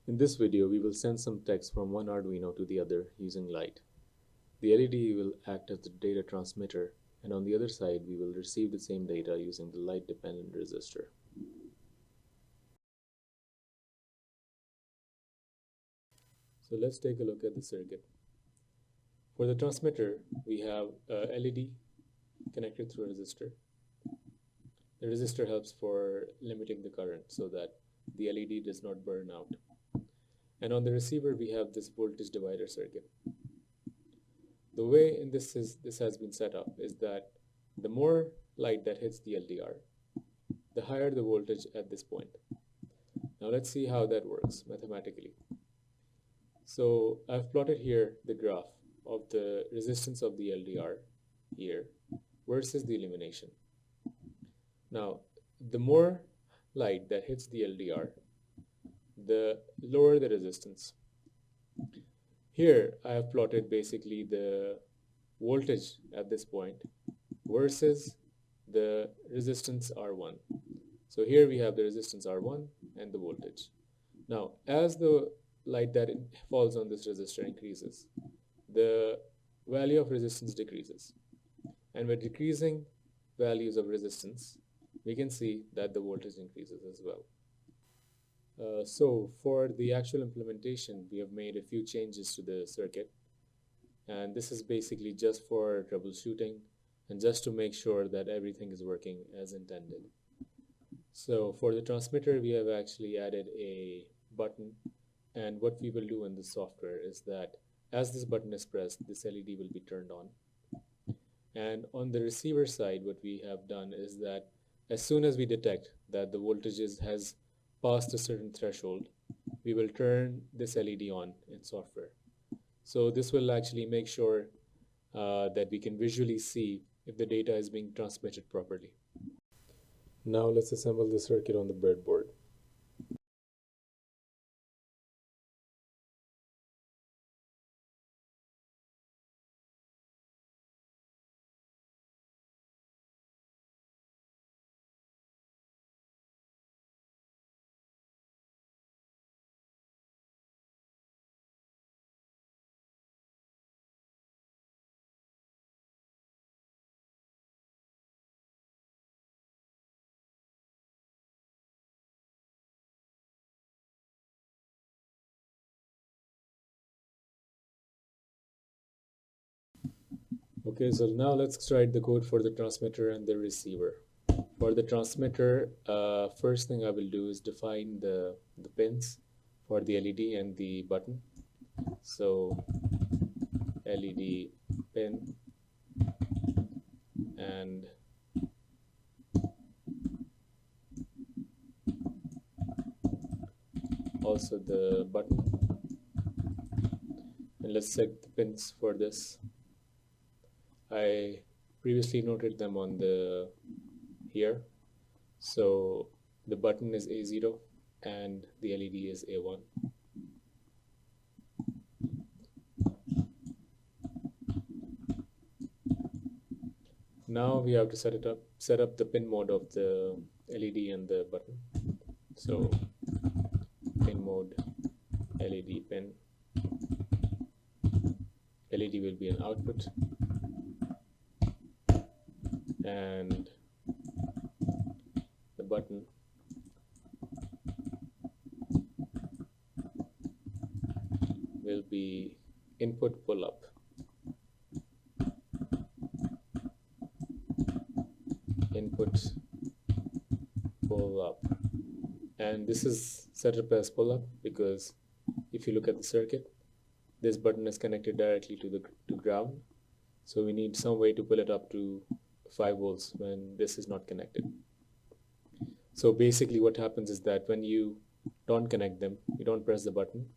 In this video, we will send some text from one Arduino to the other using light. The LED will act as the data transmitter, and on the other side, we will receive the same data using the light-dependent resistor. So let's take a look at the circuit. For the transmitter, we have a LED connected through a resistor. The resistor helps for limiting the current so that the LED does not burn out. And on the receiver, we have this voltage divider circuit. The way this has been set up is that the more light that hits the LDR, the higher the voltage at this point. Now let's see how that works mathematically. So I've plotted here the graph of the resistance of the LDR here versus the illumination. Now, the more light that hits the LDR, the lower the resistance. Here I have plotted basically the voltage at this point versus the resistance R1. So here we have the resistance R1 and the voltage. Now, as the light that falls on this resistor increases, the value of resistance decreases. And with decreasing values of resistance, we can see that the voltage increases as well. So for the actual implementation, we have made a few changes to the circuit, and this is basically just for troubleshooting and just to make sure that everything is working as intended. So for the transmitter, we have actually added a button, and what we will do in the software is that as this button is pressed, this LED will be turned on. And on the receiver side, what we have done is that as soon as we detect that the voltage has passed a certain threshold, we will turn this LED on in software. So this will actually make sure that we can visually see if the data is being transmitted properly. Now let's assemble the circuit on the breadboard. Okay, so now let's write the code for the transmitter and the receiver. For the transmitter, first thing I will do is define the pins for the LED and the button. So LED pin and also the button. And let's set the pins for this. I previously noted them on the here. So the button is A0 and the LED is A1. Now we have to set up the pin mode of the LED and the button. So pin mode LED pin. LED will be an output, and the button will be input pull up. Input pull up, and this is set up as pull up because if you look at the circuit, this button is connected directly to ground, so we need some way to pull it up to 5 volts when this is not connected. So basically what happens is that when you don't connect them, you don't press the button,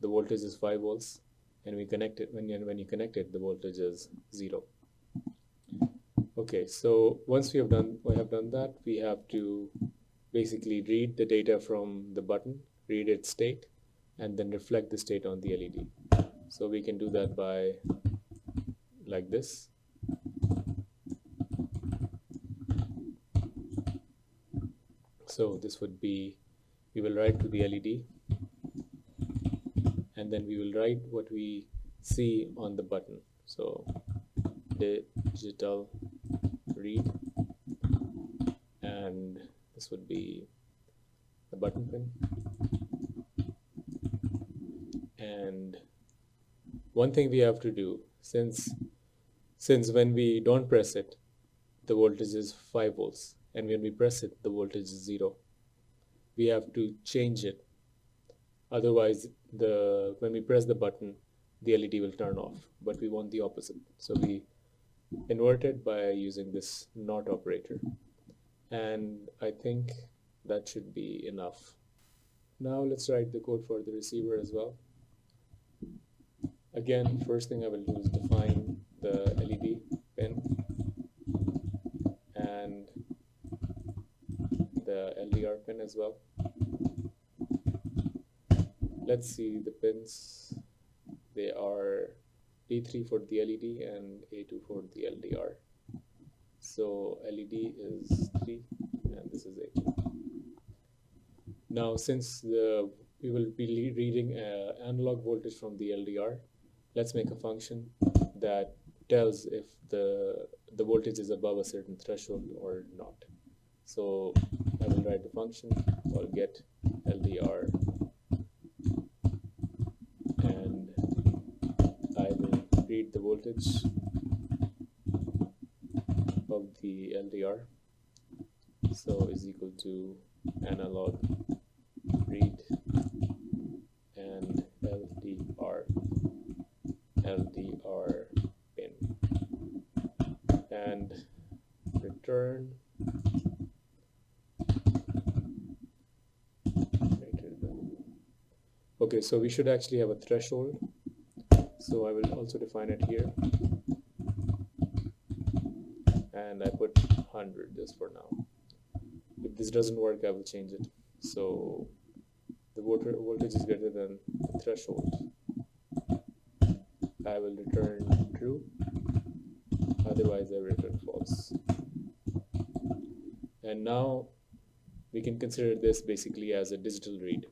the voltage is 5 volts, and we connect it. When you connect it, the voltage is 0. Okay, so once we have done that, we have to basically read the data from the button, read its state, and then reflect the state on the LED. So we can do that by like this. So this would be, we will write to the LED and then we will write what we see on the button. So digital read, and this would be the button pin. And one thing we have to do, since when we don't press it, the voltage is 5 volts, and when we press it, the voltage is 0. We have to change it. Otherwise, when we press the button, the LED will turn off, but we want the opposite. So we invert it by using this NOT operator. And I think that should be enough. Now let's write the code for the receiver as well. Again, first thing I will do is define the LED pin and the LDR pin as well. Let's see the pins. They are D3 for the LED and A2 for the LDR. So LED is 3 and this is A2. Now since we will be reading analog voltage from the LDR, let's make a function that tells if the voltage is above a certain threshold or not. So I will write the function called get LDR, and I will read the voltage of the LDR. So is equal to analog read and LDR pin, and return greater than. Okay, so we should actually have a threshold, so I will also define it here, and I put 100 just for now. If this doesn't work, I will change it. So the voltage is greater than the threshold. I will return true, otherwise I will return false. And now we can consider this basically as a digital read.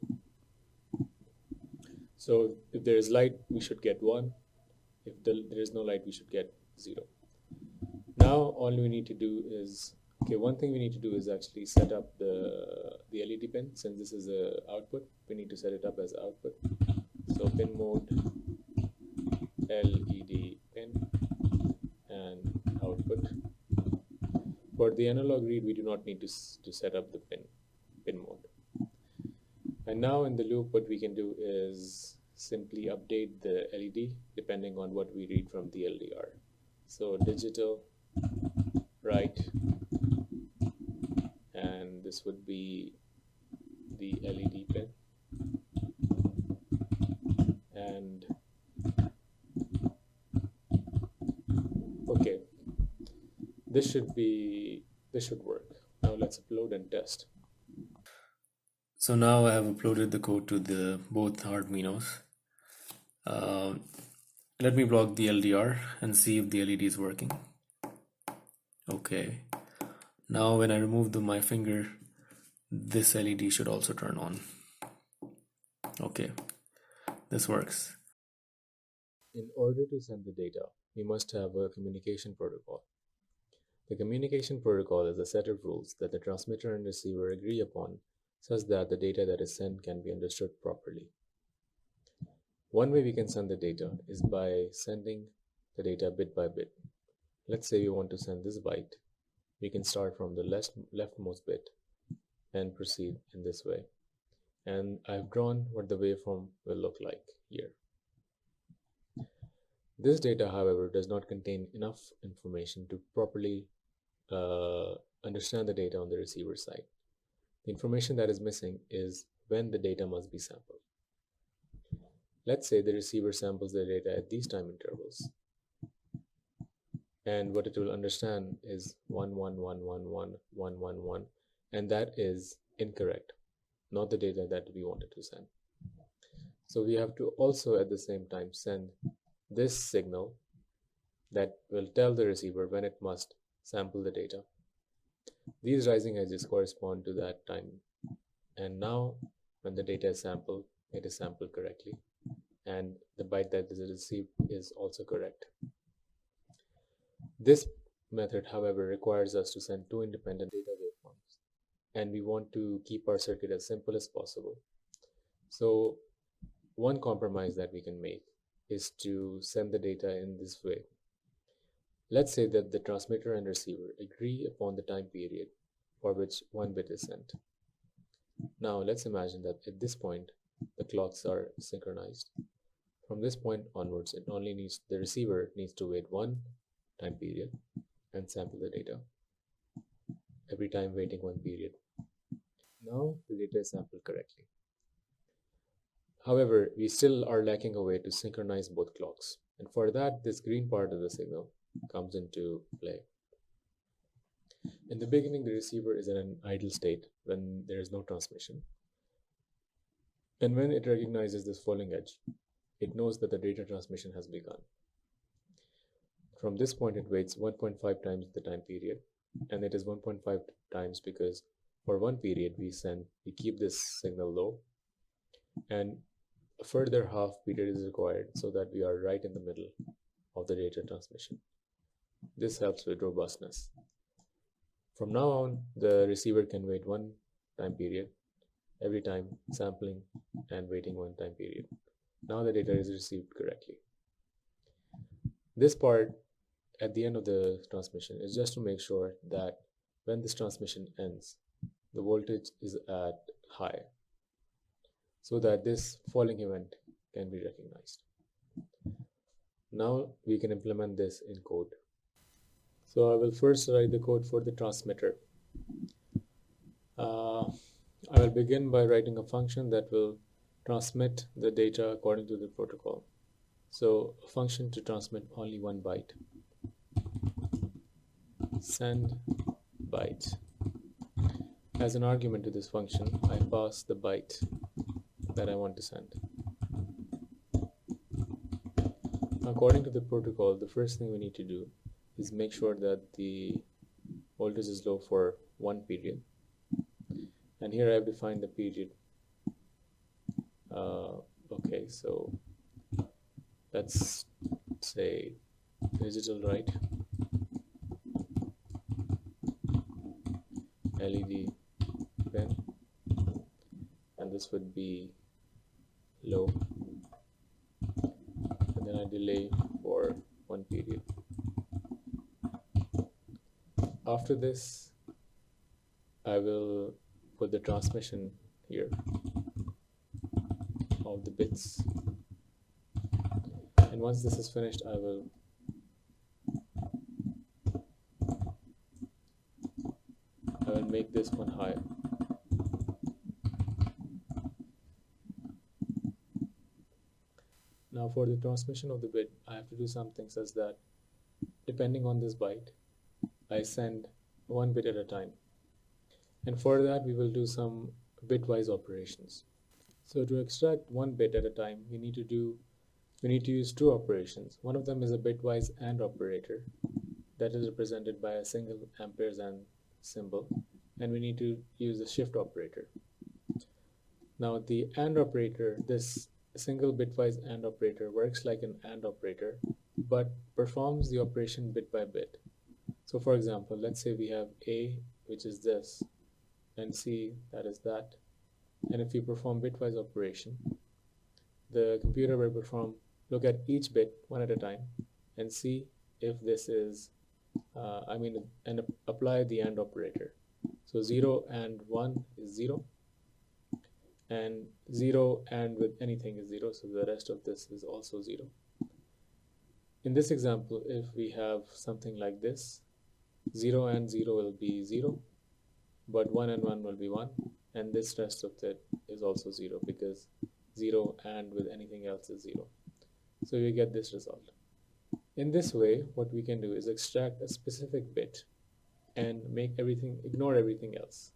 So if there is light, we should get 1. If there is no light, we should get 0. Now all we need to do is, one thing we need to do is actually set up the LED pin. Since this is a output, we need to set it up as output. So pin mode LED pin and output. For the analog read, we do not need to set up the pin mode. And now in the loop, what we can do is simply update the LED depending on what we read from the LDR. So digital write, and this would be the LED pin, and okay, this should work. Now let's upload and test. So now I have uploaded the code to both Arduinos. Let me block the LDR and see if the LED is working. Okay. Now when I remove my finger, this LED should also turn on. Okay, this works. In order to send the data, we must have a communication protocol. The communication protocol is a set of rules that the transmitter and receiver agree upon such that the data that is sent can be understood properly. One way we can send the data is by sending the data bit by bit. Let's say we want to send this byte. We can start from the leftmost bit and proceed in this way. And I've drawn what the waveform will look like here. This data, however, does not contain enough information to properly understand the data on the receiver side. The information that is missing is when the data must be sampled. Let's say the receiver samples the data at these time intervals, and what it will understand is 1 1 1 1 1 1 1 1, and that is incorrect, not the data that we wanted to send. So we have to also at the same time send this signal that will tell the receiver when it must sample the data. These rising edges correspond to that time, and now when the data is sampled, it is sampled correctly. and the byte that is received is also correct. This method, however, requires us to send two independent data waveforms, and we want to keep our circuit as simple as possible. So one compromise that we can make is to send the data in this way. Let's say that the transmitter and receiver agree upon the time period for which one bit is sent. Now let's imagine that at this point the clocks are synchronized. From this point onwards, the receiver needs to wait one time period and sample the data, every time waiting one period. Now the data is sampled correctly. However, we still are lacking a way to synchronize both clocks, and for that this green part of the signal comes into play. In the beginning, the receiver is in an idle state when there is no transmission, and when it recognizes this falling edge, it knows that the data transmission has begun. From this point it waits 1.5 times the time period, and it is 1.5 times because for one period we keep this signal low, and a further half period is required so that we are right in the middle of the data transmission. This helps with robustness. From now on, the receiver can wait one time period every time, sampling and waiting one time period. Now the data is received correctly. This part at the end of the transmission is just to make sure that when this transmission ends, the voltage is at high, so that this falling event can be recognized. Now we can implement this in code. So I will first write the code for the transmitter. I will begin by writing a function that will transmit the data according to the protocol. So a function to transmit only one byte. Send byte. As an argument to this function, I pass the byte that I want to send. According to the protocol, the first thing we need to do is make sure that the voltage is low for one period. And here I have defined the period. Okay, so let's say digital write, LED pin, and this would be low, and then I delay for one period. After this, I will put the transmission here of the bits, and once this is finished, I will make this one higher. Now for the transmission of the bit, I have to do something such that depending on this byte, I send one bit at a time. And for that, we will do some bitwise operations. So to extract one bit at a time, we need to use two operations. One of them is a bitwise AND operator that is represented by a single ampersand symbol, and we need to use a shift operator. Now the AND operator, this single bitwise AND operator, works like an AND operator but performs the operation bit by bit. So for example, let's say we have A, which is this, and C, that is that, and if we perform bitwise operation, the computer will look at each bit one at a time and see if this is and apply the AND operator. So 0 and 1 is 0, and 0 and with anything is 0, so the rest of this is also 0. In this example, if we have something like this, 0 and 0 will be 0, but 1 and 1 will be 1, and this rest of it is also 0 because 0 and with anything else is 0. So we get this result. In this way, what we can do is extract a specific bit and ignore everything else.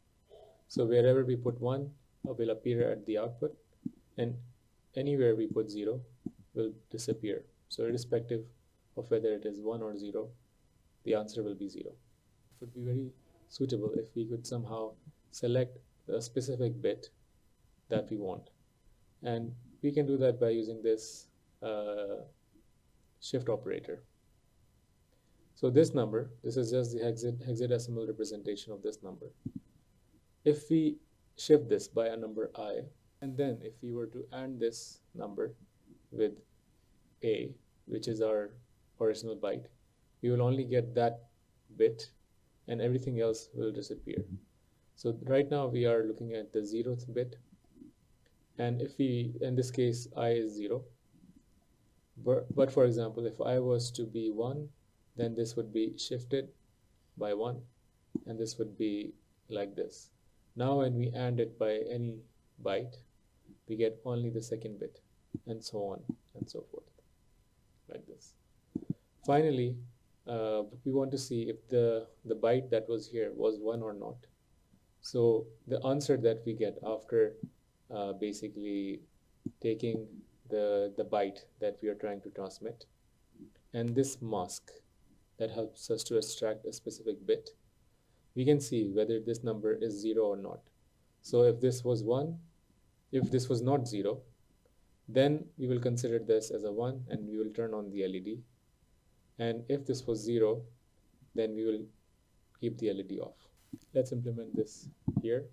So wherever we put 1 will appear at the output, and anywhere we put 0 will disappear. So irrespective of whether it is 1 or 0, the answer will be 0. It would be very suitable if we could somehow select a specific bit that we want, and we can do that by using this shift operator. So this number, this is just the hexadecimal representation of this number. If we shift this by a number I, and then if we were to AND this number with A, which is our original byte, we will only get that bit and everything else will disappear. So right now we are looking at the 0th bit, and if we, in this case, I is 0, but for example, if I was to be 1, then this would be shifted by 1, and this would be like this. Now when we AND it by any byte, we get only the 2nd bit, and so on and so forth, like this. Finally, we want to see if the byte that was here was 1 or not. So the answer that we get after basically taking the byte that we are trying to transmit and this mask that helps us to extract a specific bit, we can see whether this number is 0 or not. So if this was 1, if this was not 0, then we will consider this as a 1 and we will turn on the LED. And if this was 0, then we will keep the LED off. Let's implement this here.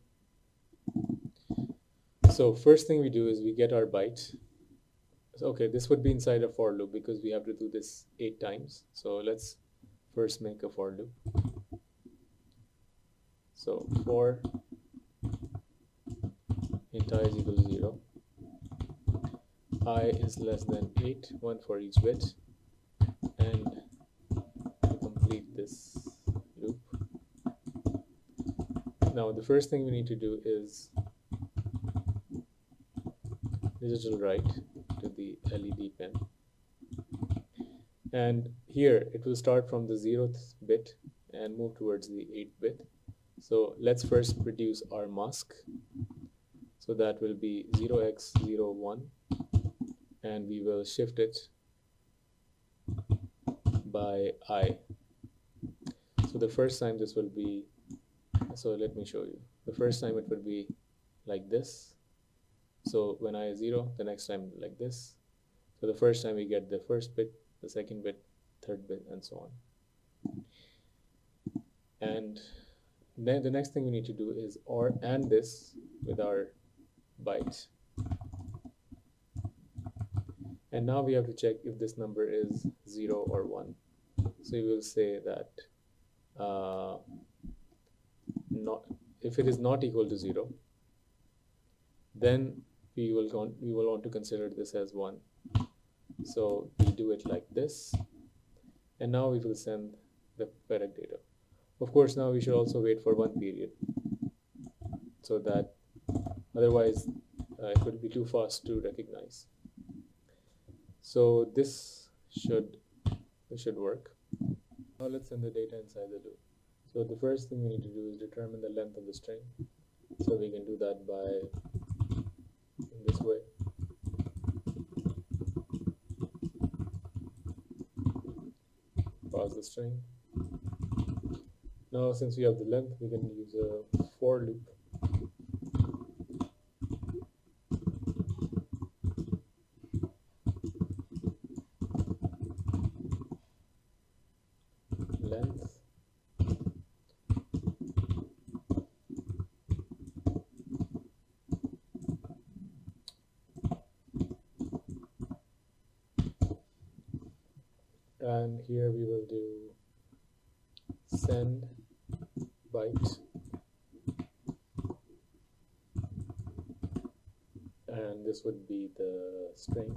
So first thing we do is we get our byte. So, okay, this would be inside a for loop because we have to do this 8 times. So let's first make a for loop. So for int I is equal to 0, I is less than 8, 1 for each bit, and to complete this loop. Now the first thing we need to do is digital write to the LED pin, and here it will start from the 0th bit and move towards the 8th bit. So let's first produce our mask. So that will be 0x01, and we will shift it by I. So the first time this will be, so let me show you. The first time it would be like this. So when I is 0, the next time like this. So the first time we get the first bit, the 2nd bit, 3rd bit, and so on. And then the next thing we need to do is AND this with our byte. And now we have to check if this number is 0 or 1. So we will say that if it is not equal to 0, then we will want to consider this as 1. So we do it like this, and now we will send the correct data. Of course, now we should also wait for 1 period, so that otherwise it would be too fast to recognize. So this should work. Now let's send the data inside the loop. So the first thing we need to do is determine the length of the string. So we can do that by in this way. Pass the string. Now since we have the length, we can use a for loop. Length and here we will do send byte, and this would be the string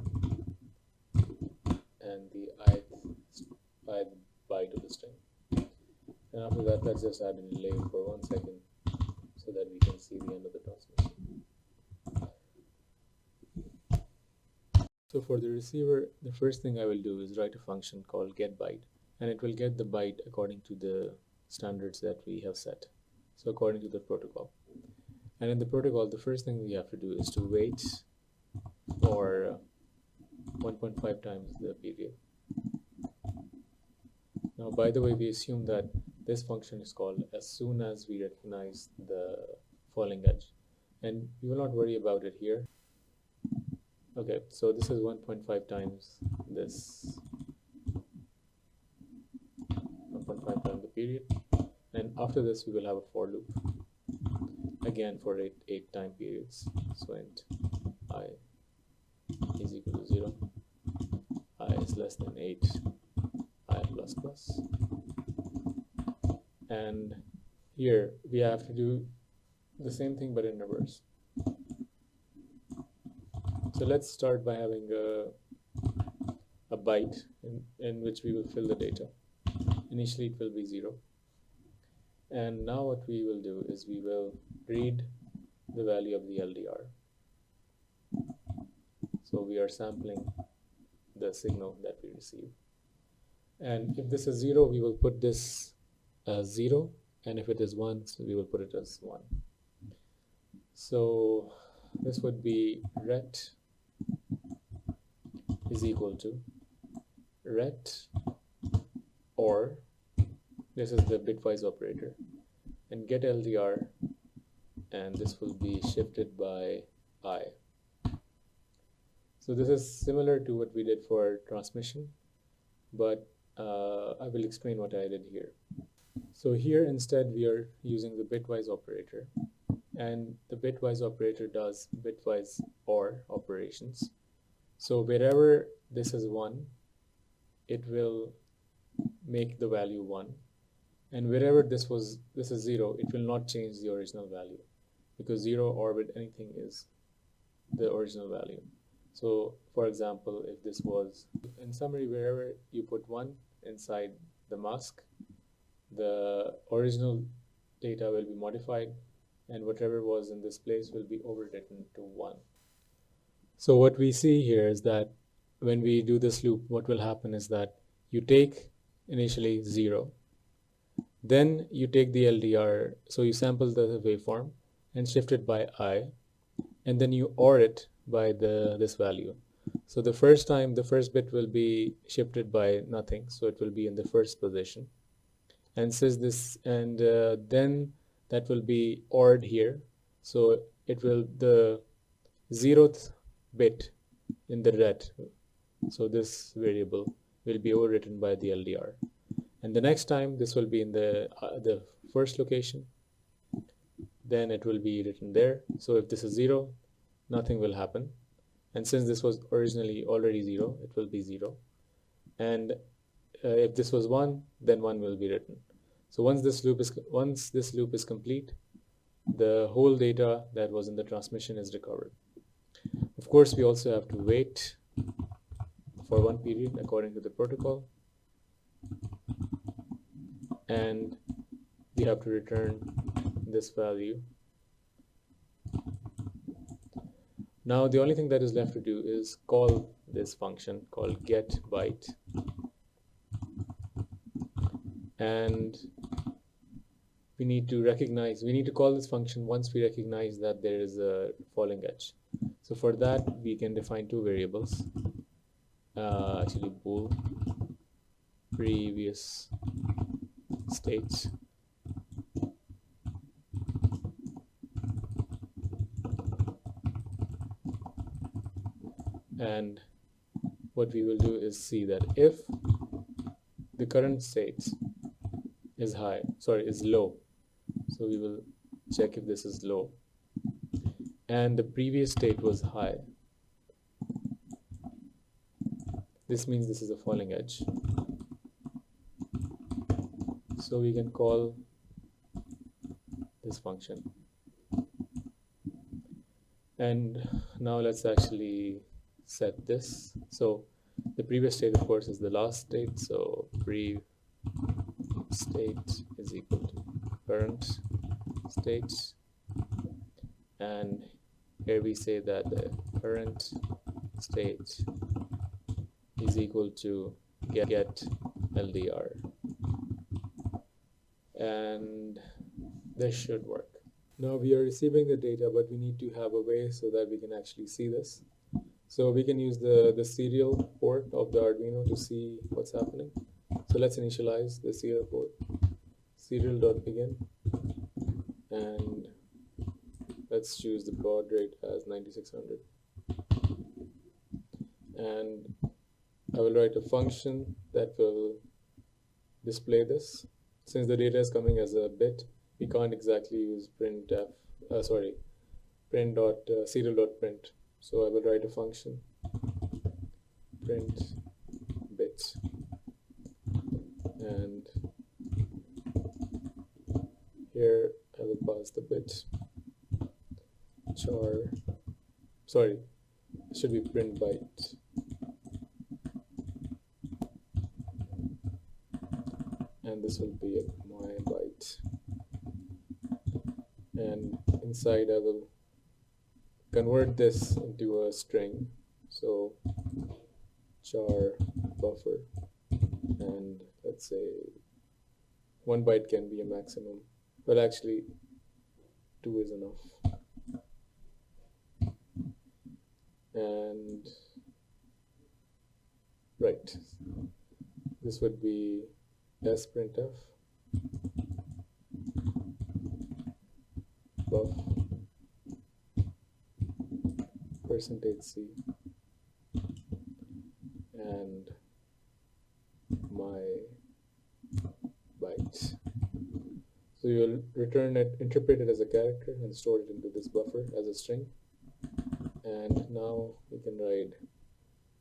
and the ith byte of the string. And after that, let's just add a delay for 1 second so that we can see the end of the transmission. So for the receiver, the first thing I will do is write a function called getByte, and it will get the byte according to the standards that we have set, so according to the protocol. And in the protocol, the first thing we have to do is to wait for 1.5 times the period. Now, by the way, we assume that this function is called as soon as we recognize the falling edge, and we will not worry about it here. Okay, so this is 1.5 times this, 1.5 times the period, and after this we will have a for loop again for 8 time periods. So int I is equal to 0, I is less than 8, I plus plus, and here we have to do the same thing but in reverse. So let's start by having a byte in which we will fill the data. Initially it will be 0, and now what we will do is we will read the value of the LDR. So we are sampling the signal that we receive, and if this is 0 we will put this as 0, and if it is 1 so we will put it as 1. So this would be ret is equal to ret, or this is the bitwise operator, and get LDR, and this will be shifted by I. So this is similar to what we did for transmission, but I will explain what I did here. So here instead we are using the bitwise operator, and the bitwise operator does bitwise OR operations. So wherever this is 1, it will make the value 1, and wherever this is 0, it will not change the original value, because 0 OR with anything is the original value. So for example, if this was, in summary, wherever you put 1 inside the mask, the original data will be modified, and whatever was in this place will be overwritten to 1. So what we see here is that when we do this loop, what will happen is that you take initially 0, then you take the LDR, so you sample the waveform and shift it by I, and then you OR it by this value. So the first time, the first bit will be shifted by nothing, so it will be in the first position, and since this, and then that will be ORed here, so it will, the 0th bit in the ret, so this variable will be overwritten by the LDR, and the next time this will be in the first location, then it will be written there. So if this is 0, nothing will happen, and since this was originally already 0, it will be 0, and if this was 1, then 1 will be written. So once this loop is complete, the whole data that was in the transmission is recovered. Of course, we also have to wait for 1 period according to the protocol, and we have to return this value. Now the only thing that is left to do is call this function called getByte, and we need to call this function once we recognize that there is a falling edge. So for that we can define 2 variables, actually bool previous states, and what we will do is see that if the current state is low, so we will check if this is low, and the previous state was high, this means this is a falling edge. So we can call this function, and now let's actually set this. So the previous state, of course, is the last state, so pre state is equal to current state, and here we say that the current state is equal to get LDR, and this should work. Now we are receiving the data, but we need to have a way so that we can actually see this. So we can use the serial port of the Arduino to see what's happening. So let's initialize the serial port, serial.begin, and let's choose the baud rate as 9600. and I will write a function that will display this. Since the data is coming as a bit, we can't exactly use print serial.print. So I will write a function print bit, and here I will pass the bit it should be print byte, and this will be my byte, and inside I will convert this into a string, so char buffer, and let's say 1 byte can be a maximum, well actually 2 is enough, and right, this would be sprintf buff %c and my byte. So you'll return it, interpret it as a character, and store it into this buffer as a string. And now we can write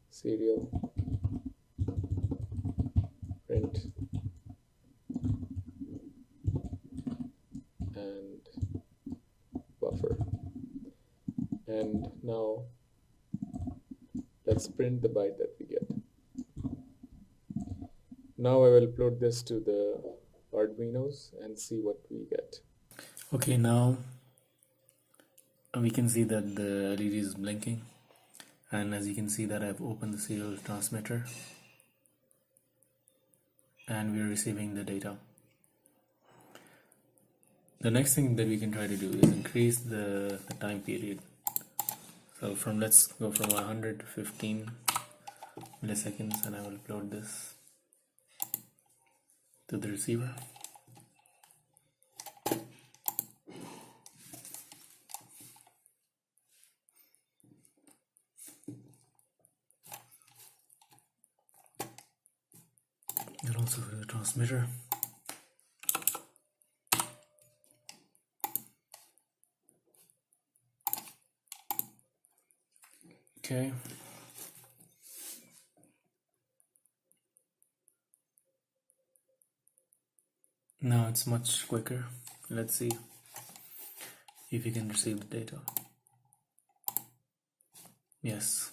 serial print and buffer. And now let's print the byte that we get. Now I will upload this to the Arduinos and see what we get. Okay, now we can see that the LED is blinking, and as you can see that I've opened the serial transmitter and we're receiving the data. The next thing that we can try to do is increase the time period. So let's go from 100 to 15 milliseconds, and I will upload this to the receiver. And also for the transmitter. Okay. Now it's much quicker. Let's see if you can receive the data. Yes.